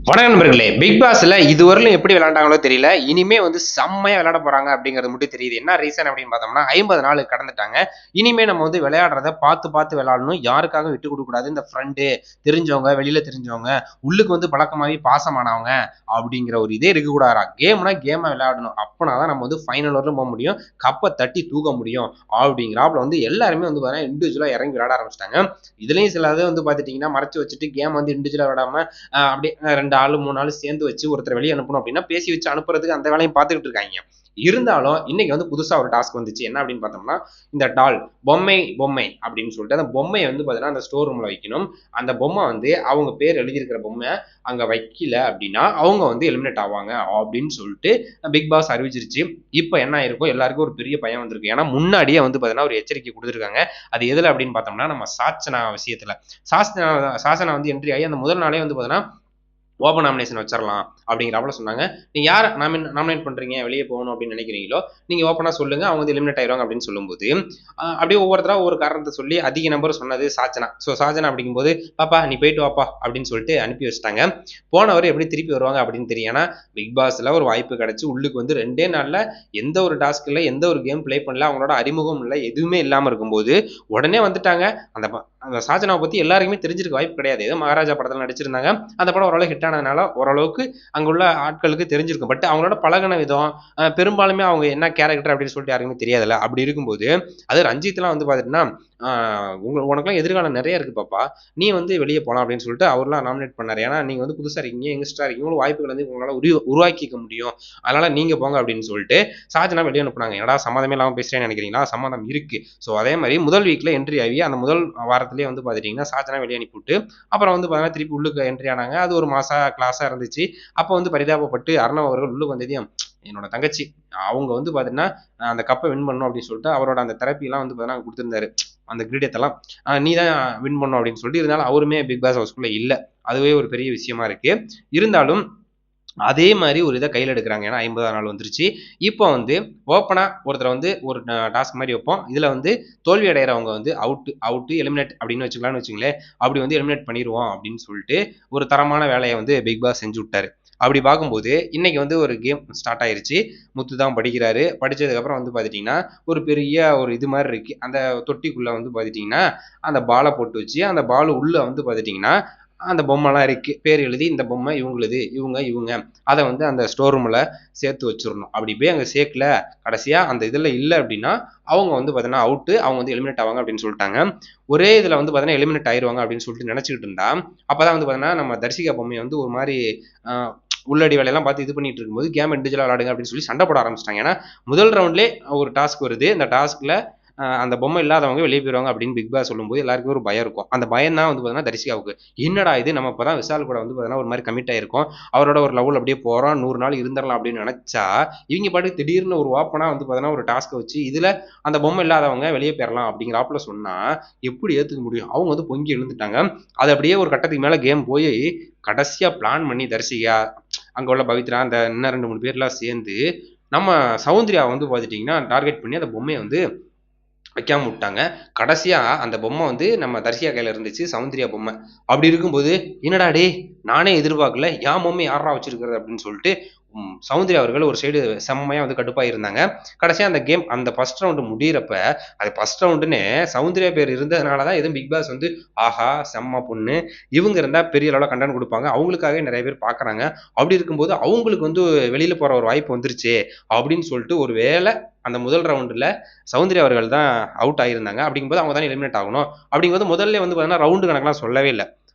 வணக்கம் நண்பர்களே. பிக் பாஸ்ல இதுவரையிலும் எப்படி விளையாண்டாங்களோ தெரியல. இனிமே வந்து செம்மையா விளையாட போறாங்க அப்படிங்கிறது மட்டும் தெரியுது. என்ன ரீசன் அப்படின்னு பார்த்தோம்னா, 50 நாள் கடந்துட்டாங்க. இனிமே நம்ம வந்து விளையாடுறத பார்த்து பார்த்து விளையாடணும். யாருக்காகவும் விட்டுக் கொடுக்கக்கூடாது. இந்த ஃப்ரெண்டு, தெரிஞ்சவங்க, வெளியில தெரிஞ்சவங்க, உள்ளுக்கு வந்து பழக்கமாகி பாசமானவங்க அப்படிங்கிற ஒரு இதே இருக்கக்கூடாதுடா. கேம்னா கேமா விளையாடணும். அப்பனா தான் நம்ம வந்து ஃபைனல் வரலும் போக முடியும். கப்ப தட்டி தூக்க முடியும் அப்படிங்கிறாப்புல வந்து எல்லாருமே வந்து பார்த்தீங்கன்னா இண்டிவிஜுவலா இறங்கி விளையாட ஆரம்பிச்சிட்டாங்க. இதுலயும் சிலது வந்து பார்த்துட்டீங்கன்னா மறைச்சு வச்சுட்டு கேம் வந்து இண்டிவிஜுவலா விளையாடாம அப்படியே 2 ஆளு 3 ஆளு சேர்ந்து வச்சு ஒருத்தர் வெளியே அனுப்பணும் அப்படின்னா பேசி வச்சு அனுப்புறதுக்கு அந்த வேலையும் பார்த்துக்கிட்டு இருக்காங்க. இருந்தாலும் இன்னைக்கு வந்து புதுசா ஒரு டாஸ்க் வந்துச்சு. என்ன அப்படின்னு பார்த்தோம்னா, இந்த டால் பொம்மை அப்படின்னு சொல்லிட்டு அந்த பொம்மையை வந்து பார்த்தீங்கன்னா அந்த ஸ்டோர் ரூம்ல வைக்கணும். அந்த பொம்மை வந்து அவங்க பேர் எழுதியிருக்கிற பொம்மை அங்க வைக்கல அப்படின்னா அவங்க வந்து எலிமினேட் ஆவாங்க அப்படின்னு சொல்லிட்டு பிக் பாஸ் அறிவிச்சிருச்சு. இப்போ என்ன ஆயிருக்கும், எல்லாருக்கும் ஒரு பெரிய பயம் வந்திருக்கு. ஏன்னா முன்னாடியே வந்து பார்த்தீங்கன்னா ஒரு எச்சரிக்கை கொடுத்துருக்காங்க. அது எதுல அப்படின்னு பார்த்தோம்னா நம்ம சாச்சனா விஷயத்துல. சாசனா வந்து என்ட்ரி ஆகி அந்த முதல் நாளே வந்து பார்த்தீங்கன்னா ஓப்பன் நாமினேஷன் வச்சிடலாம் அப்படிங்கிறப்பல சொன்னாங்க. நீங்க யாரை நாமினேட் பண்றீங்க, வெளியே போகணும் அப்படின்னு நினைக்கிறீங்களோ நீங்க ஓப்பனா சொல்லுங்க, அவங்க வந்து எலிமினேட் ஆயிடுவாங்க அப்படின்னு சொல்லும்போது அப்படியே ஒவ்வொருத்தரா ஒவ்வொரு காரணத்தை சொல்லி அதிக நம்பர் சொன்னது சாச்சனா. ஸோ சாச்சனா அப்படிங்கும்போது பாப்பா நீ போயிட்டு வாப்பா அப்படின்னு சொல்லிட்டு அனுப்பி வச்சிட்டாங்க. போனவர் எப்படி திருப்பி வருவாங்க அப்படின்னு தெரியும். ஏன்னா பிக் பாஸ்ல ஒரு வாய்ப்பு கிடைச்சு உள்ளுக்கு வந்து 2 நாள்ல எந்த ஒரு டாஸ்க் இல்லை, எந்த ஒரு கேம் பிளே பண்ணல, அவங்களோட அறிமுகம் இல்லை, எதுவுமே இல்லாம இருக்கும்போது உடனே வந்துட்டாங்க. அந்த அந்த சாச்சனாவை பத்தி எல்லாருக்குமே தெரிஞ்சிருக்க வாய்ப்பு கிடையாது. ஏதோ மகாராஜா படத்துல நடிச்சிருந்தாங்க. அந்த படம் ஓரளவு ஹிட் ஆனதுனால ஓரளவுக்கு அங்குள்ள ஆட்களுக்கு தெரிஞ்சிருக்கும். பட் அவங்களோட பழகின விதம் பெரும்பாலுமே அவங்க என்ன கேரக்டர் அப்படின்னு சொல்லிட்டு யாருக்குமே தெரியாதுல்ல. அப்படி இருக்கும்போது அது ரஞ்சித்லாம் வந்து பார்த்துட்டுன்னா உனக்குலாம் எதிர்காலம் நிறைய இருக்கு பாப்பா, நீ வந்து வெளியே போகலாம் அப்படின்னு சொல்லிட்டு அவர்லாம் நாமினேட் பண்ணாரு. ஏன்னா நீங்க வந்து புதுசா இருக்கீங்க, யங்ஸ்டரா இருக்கீங்க, வாய்ப்புகள் வந்து உங்களால உருவாக்கிக்க முடியும், அதனால நீங்க போங்க அப்படின்னு சொல்லிட்டு சாச்சனா வெளியே அனுப்புனாங்க. என்னடா சம்மந்தமே இல்லாமல் பேசுறேன்னு நினைக்கிறீங்களா, சம்மந்தம் இருக்கு. ஸோ அதே மாதிரி முதல் வீக்ல என்ட்ரி ஆகி அந்த முதல் வாரத்திலேயே வந்து பார்த்துட்டீங்கன்னா சாச்சனா வெளியே அனுப்பிவிட்டு அப்புறம் வந்து பார்த்தீங்கன்னா திருப்பி உள்ளுக்கு என்ட்ரி ஆனாங்க. அது ஒரு மாசா கிளாஸா இருந்துச்சு. அப்போ வந்து பரிதாபப்பட்டு அர்ணவ் அவர்கள் உள்ளுக்கு வந்ததையும் என்னோட தங்கச்சி அவங்க வந்து பார்த்தீங்கன்னா அந்த கப்பை வின் பண்ணணும் அப்படின்னு சொல்லிட்டு அவரோட அந்த தெரப்பிலாம் வந்து பார்த்தீங்கன்னா கொடுத்துருந்தாரு. அந்த கிரீடத்தெல்லாம் நீ தான் வின் பண்ணும் அப்படின்னு சொல்லிட்டு, இருந்தாலும் அவருமே பிக் பாஸ் ஹவுஸ்குள்ள இல்லை. அதுவே ஒரு பெரிய விஷயமா இருக்கு. இருந்தாலும் அதே மாதிரி ஒரு இதை கையில் எடுக்கிறாங்க. ஏன்னா 50ஆம் நாள் வந்துருச்சு. இப்போ வந்து ஓப்பனா ஒருத்தரை வந்து ஒரு டாஸ்க் மாதிரி வைப்போம். இதுல வந்து தோல்வி அடைகிறவங்க வந்து அவுட்டு எலிமினேட் அப்படின்னு வச்சுக்கலாம்னு வச்சுங்களேன். அப்படி வந்து எலிமினேட் பண்ணிடுவோம் அப்படின்னு சொல்லிட்டு ஒரு தரமான வேலையை வந்து பிக் பாஸ் செஞ்சு விட்டாரு. அப்படி பார்க்கும்போது இன்னைக்கு வந்து ஒரு கேம் ஸ்டார்ட் ஆயிருச்சு. முத்து தான் படிக்கிறாரு. படிச்சதுக்கப்புறம் வந்து பார்த்துட்டிங்கன்னா ஒரு பெரிய ஒரு இது மாதிரி இருக்கு. அந்த தொட்டிக்குள்ள வந்து பார்த்துட்டிங்கன்னா அந்த பாலை போட்டு வச்சு அந்த பால் உள்ள வந்து பார்த்துட்டிங்கன்னா அந்த பொம்மைலாம் இருக்கு. பேர் எழுதி இந்த பொம்மை இவங்களுது, இவங்க அதை வந்து அந்த ஸ்டோர் ரூம்ல சேர்த்து வச்சிடணும். அப்படி போய் அங்கே சேர்க்கல, கடைசியா அந்த இதில் இல்லை அப்படின்னா அவங்க வந்து பார்த்தீங்கன்னா அவுட்டு, அவங்க வந்து எலிமினேட் ஆவாங்க அப்படின்னு சொல்லிட்டாங்க. ஒரே இதில் வந்து பார்த்தீங்கன்னா எலிமினேட் ஆயிடுவாங்க அப்படின்னு சொல்லிட்டு நினச்சிக்கிட்டு இருந்தா அப்பதான் வந்து பார்த்தீங்கன்னா நம்ம தர்சிகா பொம்மையை வந்து ஒரு மாதிரி உள்ளடி வேலையெல்லாம் பார்த்து இது பண்ணிட்டு இருக்கும்போது கேம் இண்டிவிஜுவலாக விளாடுங்க அப்படின்னு சொல்லி சண்டை போட ஆரம்பிச்சிட்டாங்க. ஏன்னா முதல் ரவுண்ட்லேயே ஒரு டாஸ்க் வருது. இந்த டாஸ்க்ல அந்த பொம்மை இல்லாதவங்க வெளியே போயிடுவாங்க அப்படின்னு பிக் பாஸ் சொல்லும்போது எல்லாருக்குமே ஒரு பயம் இருக்கும். அந்த பயம் தான் வந்து பார்த்தீங்கன்னா தரிசிகாவுக்கு. என்னடா இது, நம்ம இப்பதான் விஷால் கூட வந்து பார்த்தீங்கன்னா ஒரு மாதிரி கமிட் ஆயிருக்கோம், அவரோட ஒரு லெவல் அப்படியே போறோம், 100 நாள் இருந்துடலாம் அப்படின்னு நினைச்சா இவங்க பாட்டுக்கு திடீர்னு ஒரு ஓப்பனா வந்து பார்த்தீங்கன்னா ஒரு டாஸ்க்கை வச்சு இதுல அந்த பொம்மை இல்லாதவங்க வெளியே போயிடலாம் அப்படிங்கிறாப்புல சொன்னா எப்படி ஏத்துக்க முடியும்? அவங்க வந்து பொங்கி எழுந்துட்டாங்க. அது அப்படியே ஒரு கட்டத்துக்கு மேல கேம் போய் கடைசியா பிளான் பண்ணி தரிசிகா, அங்க உள்ள பவித்ரா, அந்த இன்னும் 2 3 பேர்லாம் சேர்ந்து நம்ம சௌந்தர்யா வந்து பார்த்துட்டீங்கன்னா டார்கெட் பண்ணி அந்த பொம்மையை வந்து வைக்காம விட்டாங்க. கடைசியா அந்த பொம்மை வந்து நம்ம தர்சியா கையில இருந்துச்சு, சௌந்தர்யா பொம்மை. அப்படி இருக்கும்போது என்னடா டேய், நானே எதிர்பார்க்கல, என் பொம்மை யாரா வச்சிருக்கிறது அப்படின்னு சொல்லிட்டு சௌந்தர்யா அவர்கள் ஒரு சைடு செம்மையா வந்து கடுப்பாக இருந்தாங்க. கடைசியா அந்த கேம் அந்த ஃபர்ஸ்ட் ரவுண்டு முடியிறப்ப அது ஃபர்ஸ்ட் ரவுண்டுன்னு சௌந்தர்யா பேர் இருந்ததுனால தான் எதுவும் பிக் பாஸ் வந்து ஆஹா செம்ம பொண்ணு, இவங்க இருந்தா பெரிய அளவில் கண்டென்ட் கொடுப்பாங்க, அவங்களுக்காகவே நிறைய பேர் பார்க்குறாங்க, அப்படி இருக்கும்போது அவங்களுக்கு வந்து வெளியில போற ஒரு வாய்ப்பு வந்துருச்சு அப்படின்னு சொல்லிட்டு ஒரு வேளை அந்த முதல் ரவுண்டில் சௌந்தர்யா அவர்கள் தான் அவுட் ஆகியிருந்தாங்க. அப்படிங்கும்போது அவங்க தான் எலிமினேட் ஆகணும். அப்படிங்கும்போது முதல்ல வந்து பார்த்தீங்கன்னா ரவுண்டு கணக்கெல்லாம் சொல்லவே இல்லை.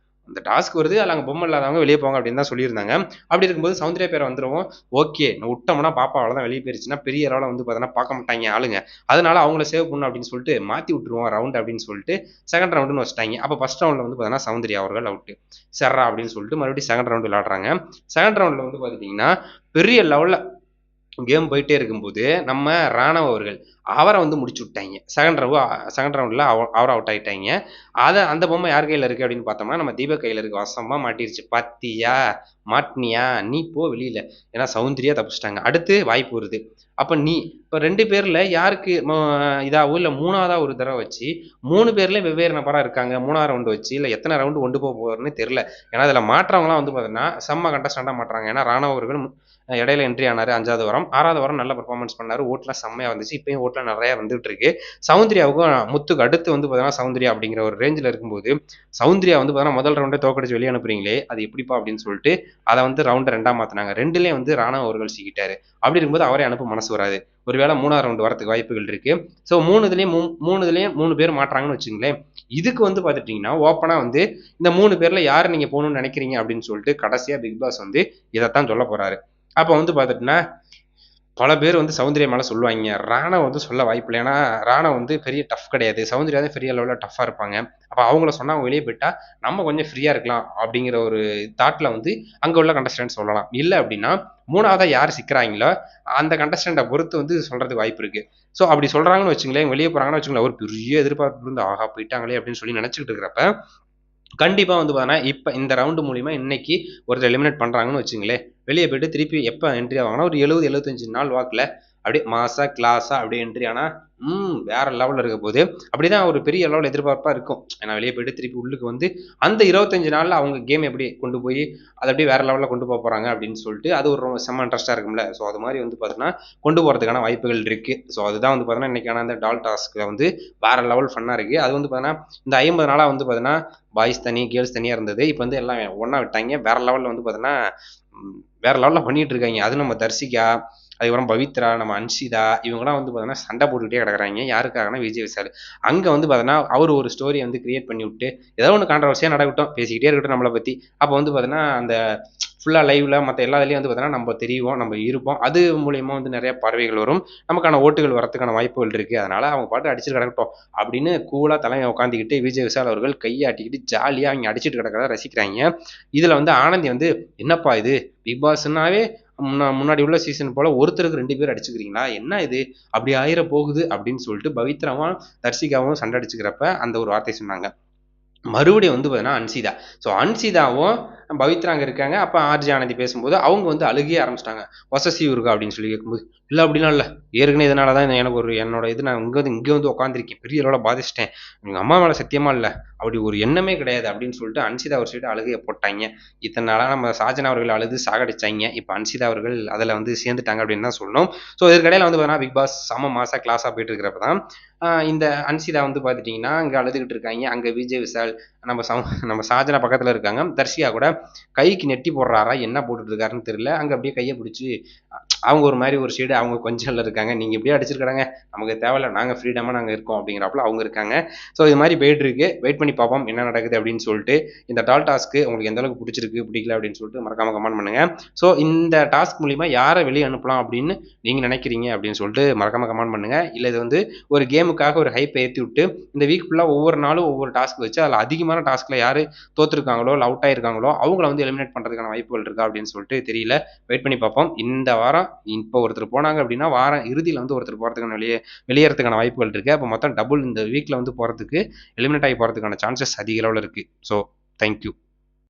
அந்த டாஸ்க் வருது, அதில் அங்கே பொம்மை இல்லாதவங்க வெளியே போங்க அப்படின்னு தான் சொல்லியிருந்தாங்க. அப்படி இருக்கும்போது சௌந்தர்யா பேரை வந்துடுவோம். ஓகே விட்டோம்னா பாப்பா அவ்வளோதான் வெளியே போயிருச்சுன்னா பெரிய அளவில் வந்து பார்த்தீங்கன்னா பார்க்க மாட்டாங்க ஆளுங்க, அதனால அவங்கள சேவ் பண்ணணும் அப்படின்னு சொல்லிட்டு மாற்றி விட்டுருவோம் ரவுண்ட் அப்படின்னு சொல்லிட்டு செகண்ட் ரவுண்டுன்னு வச்சுட்டாங்க. அப்போ ஃபர்ஸ்ட் ரவுண்டில் வந்து பார்த்தீங்கன்னா சௌந்தர்யா அவர்கள் அவுட்டு சர்றா அப்படின்னு சொல்லிட்டு மறுபடியும் செகண்ட் ரவுண்டு விளையாடுறாங்க. செகண்ட் ரவுண்டில் வந்து பார்த்துட்டிங்கன்னா பெரிய லெவலில் கேம் போயிட்டே இருக்கும்போது நம்ம ராணவ் அவர்கள் அவரை வந்து முடிச்சு விட்டாங்க. செகண்ட் ரவுண்டில் அவர் அவுட் ஆகிட்டாங்க. அந்த பொம்மை யார் கையில் இருக்குது அப்படின்னு பார்த்தோம்னா நம்ம தீபக் கையில் இருக்குது. வசமாக மாட்டிருச்சு. பத்தியா மாட்டினியா நீ போ வெளியில். ஏன்னா சௌந்தர்யா தப்பிச்சிட்டாங்க. அடுத்து வாய்ப்பு வருது. அப்போ இப்போ 2 பேரில் யாருக்கு இதாகவும் இல்லை 3ஆவதா ஒரு தடவை வச்சு 3 பேர்லேயும் வெவ்வேறு நபராக இருக்காங்க. 3ஆவது ரவுண்டு வச்சு இல்லை எத்தனை ரவுண்டு கொண்டு போக போகிறதுன்னு தெரில. ஏன்னா அதில் மாற்றவங்களாம் வந்து பார்த்தீங்கன்னா செம்ம கண்டஸ்டண்டாக மாட்டுறாங்க. ஏன்னா ராணா அவர்கள் இடையில என்ட்ரி ஆனார் 5வது வாரம். 6வது வாரம் நல்ல பெர்ஃபார்மன்ஸ் பண்ணார். ஓட்டுலாம் செம்மையாக வந்துச்சு. இப்பயும் ஓட்டுலாம் நிறையா வந்துட்டு இருக்கு. சௌந்தர்யாவுக்கும் முத்துக்கு அடுத்து வந்து பார்த்தீங்கன்னா சௌந்தர்யா அப்படிங்கிற ஒரு ரேஞ்சில் இருக்கும்போது சௌந்தர்யா வந்து பார்த்தீங்கன்னா முதல் ரவுண்டே தோக்கடிச்சு வெளியே அனுப்புறீங்களே அது எப்படிப்பா அப்படின்னு சொல்லிட்டு அதை வந்து ரவுண்டை 2ஆக மாற்றினாங்க. 2லேயே வந்து ராணா அவர்கள் சிக்கிட்டாரு. அப்படி இருக்கும்போது அவரே அனுப்ப மனசு வராது. ஒருவேளை 3ஆவது ரவுண்டு வரதுக்கு வாய்ப்புகள் இருக்கு. ஸோ 3 பேர் மாட்டுறாங்கன்னு வச்சுங்களேன். இதுக்கு வந்து பார்த்துட்டிங்கன்னா ஓப்பனாக வந்து இந்த 3 பேரில் யார் நீங்கள் போகணும்னு நினைக்கிறீங்க அப்படின்னு சொல்லிட்டு கடைசியாக பிக் பாஸ் வந்து இதைத்தான் சொல்ல போகிறாரு. அப்போ வந்து பார்த்துட்டுனா பல பேர் வந்து சௌந்தர்யா மேலே சொல்லுவாங்க. ராணா வந்து சொல்ல வாய்ப்பில்லை. ஏன்னா ராணா வந்து பெரிய டஃப் கிடையாது. சௌந்தர்யா தான் பெரிய லெவலில் டஃப்பாக இருப்பாங்க. அப்போ அவங்கள சொன்னால் அவங்க வெளியே போயிட்டா நம்ம கொஞ்சம் ஃப்ரீயாக இருக்கலாம் அப்படிங்கிற ஒரு தாட்டில் வந்து அங்கே உள்ள கண்டஸ்டன்ட் சொல்லலாம். இல்லை அப்படின்னா 3ஆவதா யார் சிக்கிறாங்களோ அந்த கண்டஸ்டண்ட்டை பொறுத்து வந்து சொல்கிறதுக்கு வாய்ப்பு இருக்குது. ஸோ அப்படி சொல்கிறாங்கன்னு வச்சுங்களேன், வெளியே போகிறாங்கன்னு வச்சுங்களேன், ஒரு பெரிய எதிர்பார்ப்பு இருந்து ஆஹா போயிட்டாங்களே அப்படின்னு சொல்லி நினச்சிக்கிட்டு இருக்கிறப்ப கண்டிப்பாக வந்து பார்த்தீங்கன்னா இப்போ இந்த ரவுண்டு மூலிமா இன்னைக்கு ஒருத்தர் எலிமினேட் பண்ணுறாங்கன்னு வச்சுங்களேன், வெளியே போயிட்டு திருப்பி எப்போ என்ட்ரி ஆவாங்கன்னா ஒரு 70-75 நாள் வாக்கில் அப்படியே மாசா கிளாஸா அப்படியே என்ட்ரி ஆனால் வேற லெவலில் இருக்க போது அப்படிதான் ஒரு பெரிய லெவலில் எதிர்பார்ப்பாக இருக்கும். ஏன்னா வெளியே போயிட்டு திருப்பி உள்ளுக்கு வந்து அந்த 25 நாளில் அவங்க கேம் எப்படி கொண்டு போய் அதை அப்படியே வேற லெவலில் கொண்டு போக போகிறாங்க அப்படின்னு சொல்லிட்டு அது ஒரு செம்ம இன்ட்ரெஸ்ட்டாக இருக்கும்ல. ஸோ அது மாதிரி வந்து பார்த்தீங்கன்னா கொண்டு போகிறதுக்கான வாய்ப்புகள் இருக்குது. ஸோ அதுதான் வந்து பார்த்தீங்கன்னா இன்றைக்கான அந்த டால் டாஸ்கில் வந்து வேற லெவல் ஃபன்னாக இருக்குது. அது வந்து பார்த்தீங்கன்னா இந்த 50 நாளாக வந்து பார்த்தீங்கன்னா பாய்ஸ் தனி கேர்ள்ஸ் தனியாக இருந்தது. இப்போ வந்து எல்லாம் ஒன்றா விட்டாங்க. வேற லெவலில் வந்து பார்த்தீங்கன்னா வேற லெவலில் பண்ணிட்டு இருக்காங்க. அது நம்ம தர்சிகா, அதுக்கப்புறம் பவித்ரா, நம்ம அன்ஷிதா இவங்கலாம் வந்து பார்த்தீங்கன்னா சண்டை போட்டுக்கிட்டே கிடக்குறாங்க. யாருக்காகனா விஜய் விஷால். அங்கே வந்து பார்த்தீங்கன்னா அவர் ஒரு ஸ்டோரியை வந்து கிரியேட் பண்ணி விட்டு ஏதோ ஒன்று கான்ட்ரவர்சியாக நடக்கட்டும், பேசிக்கிட்டே இருக்கட்டும் நம்மளை பற்றி. அப்போ வந்து பார்த்தீங்கன்னா அந்த ஃபுல்லாக லைவ்ல மற்ற எல்லா இதுலேயும் வந்து பார்த்தீங்கன்னா நம்ம தெரியும், நம்ம இருப்போம். அது மூலயமா வந்து நிறைய பறவைகள் வரும். நமக்கான ஓட்டுகள் வரத்துக்கான வாய்ப்புகள் இருக்குது. அதனால் அவங்க பாட்டு அடிச்சுட்டு கிடக்கட்டும் அப்படின்னு கூலாக தலைமை உட்காந்துக்கிட்டு விஜய் விஷால் அவர்கள் கையாட்டிக்கிட்டு ஜாலியாக அவங்க அடிச்சுட்டு கிடக்கிறத ரசிக்கிறாங்க. இதில் வந்து ஆனந்தி வந்து என்னப்பா இது பிக் பாஸ்னாவே முன்னாடி உள்ள சீசன் போல ஒருத்தருக்கு 2 பேர் அடிச்சுக்கிறீங்களா, என்ன இது அப்படி ஆயிர போகுது அப்படின்னு சொல்லிட்டு பவித்ராவும் தர்சிகாவும் சண்டை அடிச்சுக்கிறப்ப அந்த ஒரு வார்த்தை சொன்னாங்க. மறுபடியும் வந்து பார்த்தீங்கன்னா அன்சிதா. ஸோ அன்சிதாவும் பவித்ரா அங்கே இருக்காங்க. அப்போ ஆர்ஜி ஆனந்தி பேசும்போது அவங்க வந்து அழுகே ஆரம்பிச்சிட்டாங்க. பொசசிவ் இருக்கா அப்படின்னு சொல்லி கேட்கும்போது இல்லை அப்படிலாம் இல்லை, ஏற்கனவே இதனால தான் எனக்கு ஒரு என்னோட இது நான் இங்கே வந்து உட்காந்துருக்கேன், பெரிய அளவில் பாதிச்சிட்டேன், எங்கள் அம்மா மேலே சத்தியமாக இல்லை, அப்படி ஒரு எண்ணமே கிடையாது அப்படின்னு சொல்லிட்டு அன்சிதா ஒரு சைடு அழுகையை போட்டாங்க. இத்தனை நாளாக நம்ம சாஜனா அவர்கள் அழுது சாகடிச்சாங்க. இப்போ அன்சிதா அவர்கள் அதில் வந்து சேர்ந்துட்டாங்க அப்படின்னு தான் சொல்லணும். ஸோ இதற்கிடையில் வந்து பார்த்தீங்கன்னா பிக் பாஸ் செம மாசா கிளாஸாக போயிட்டு இருக்கிறப்ப தான் இந்த அன்சிதா வந்து பார்த்துட்டிங்கன்னா அங்கே அழுதுகிட்டு இருக்காங்க. அங்கே விஜய் விஷால் நம்ம சாஜனா பக்கத்தில் இருக்காங்க. தர்ஷியா கூட கைக்கு நெட்டி போடுறாரா என்ன போட்டுட்டு இருக்காருன்னு தெரியல. அங்கே அப்படியே கையை பிடிச்சி அவங்க ஒரு மாதிரி ஒரு சைடு அவங்க கொஞ்சம் இருக்காங்க. நீங்கள் இப்படியே அடிச்சிருக்காங்க, நமக்கு தேவையில்ல, நாங்கள் ஃப்ரீடமாக நாங்கள் இருக்கோம் அப்படிங்கிறப்பல அவங்க இருக்காங்க. ஸோ இது மாதிரி போயிட்டு இருக்கு. வெயிட் பண்ணி பார்ப்போம் என்ன நடக்குது அப்படின்னு சொல்லிட்டு. இந்த டால் டாஸ்க்கு உங்களுக்கு எந்த அளவுக்கு பிடிச்சிருக்கு பிடிக்கல அப்படின்னு சொல்லிட்டு மறக்காம கமெண்ட் பண்ணுங்க. ஸோ இந்த டாஸ்க் மூலிமா யாரை வெளியே அனுப்பலாம் அப்படின்னு நீங்கள் நினைக்கிறீங்க அப்படின்னு சொல்லிட்டு மறக்காம கமெண்ட் பண்ணுங்க. இல்லை இது வந்து ஒரு கேமுக்காக ஒரு ஹைப்பை ஏற்றி விட்டு இந்த வீக் ஃபுல்லாக ஒவ்வொரு நாளும் ஒவ்வொரு டாஸ்க் வச்சு அதில் அதிகமான டாஸ்கில் யார் தோற்றுருக்காங்களோ இல்லை அவுட் ஆயிருக்காங்களோ அவங்கள வந்து எலிமினேட் பண்ணுறதுக்கான வாய்ப்புகள் இருக்கா அப்படின்னு சொல்லிட்டு தெரியல. வெயிட் பண்ணி பார்ப்போம். இந்த வாரம் இப்போ ஒருத்தர் போனாங்க அப்படின்னா வாரம் இறுதியில் வந்து ஒருத்தர் போகிறதுக்கான வெளியேறதுக்கான வாய்ப்புகள் இருக்குது. அப்போ மொத்தம் டபுள் இந்த வீக்கில் வந்து போகிறதுக்கு எலிமினேட் ஆகி போகிறதுக்கான சான்சஸ் அதிக அளவில் இருக்குது. So thank you.